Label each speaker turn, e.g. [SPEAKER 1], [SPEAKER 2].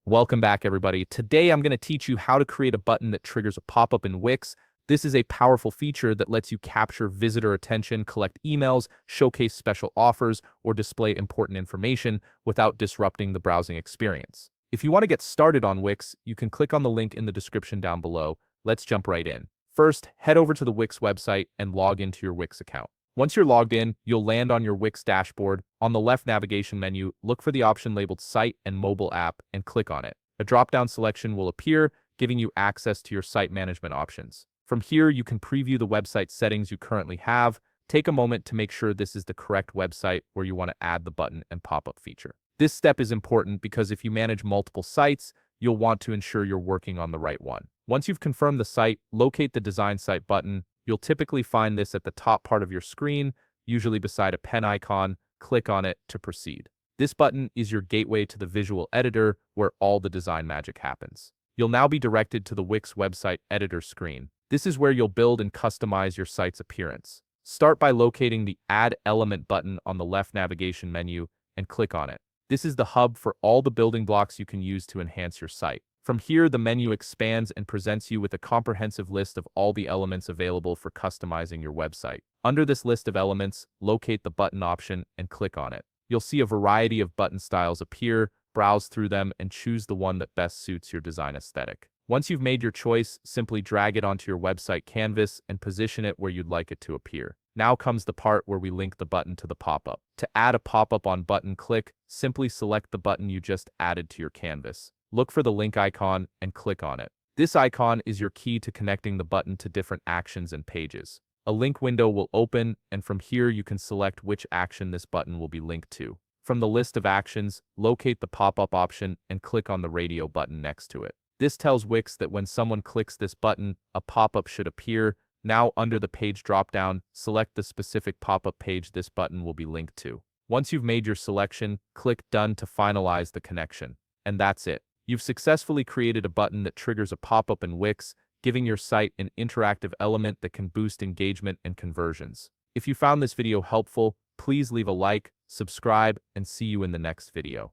[SPEAKER 1] Welcome back, everybody. Today, I'm going to teach you how to create a button that triggers a pop-up in Wix. This is a powerful feature that lets you capture visitor attention, collect emails, showcase special offers, or display important information without disrupting the browsing experience. If you want to get started on Wix, you can click on the link in the description down below. Let's jump right in. First, head over to the Wix website and log into your Wix account. Once you're logged in, you'll land on your Wix dashboard. On the left navigation menu, look for the option labeled Site and Mobile App and click on it. A drop-down selection will appear, giving you access to your site management options. From here, you can preview the website settings you currently have. Take a moment to make sure this is the correct website where you want to add the button and pop-up feature. This step is important because if you manage multiple sites, you'll want to ensure you're working on the right one. Once you've confirmed the site, locate the Design Site button. You'll typically find this at the top part of your screen, usually beside a pen icon. Click on it to proceed. This button is your gateway to the visual editor where all the design magic happens. You'll now be directed to the Wix website editor screen. This is where you'll build and customize your site's appearance. Start by locating the Add Element button on the left navigation menu and click on it. This is the hub for all the building blocks you can use to enhance your site. From here, the menu expands and presents you with a comprehensive list of all the elements available for customizing your website. Under this list of elements, locate the button option and click on it. You'll see a variety of button styles appear, browse through them, and choose the one that best suits your design aesthetic. Once you've made your choice, simply drag it onto your website canvas and position it where you'd like it to appear. Now comes the part where we link the button to the pop-up. To add a pop-up on button click, simply select the button you just added to your canvas. Look for the link icon and click on it. This icon is your key to connecting the button to different actions and pages. A link window will open, and from here you can select which action this button will be linked to. From the list of actions, locate the pop-up option and click on the radio button next to it. This tells Wix that when someone clicks this button, a pop-up should appear. Now, under the page dropdown, select the specific pop-up page this button will be linked to. Once you've made your selection, click Done to finalize the connection. And that's it. You've successfully created a button that triggers a pop-up in Wix, giving your site an interactive element that can boost engagement and conversions. If you found this video helpful, please leave a like, subscribe, and see you in the next video.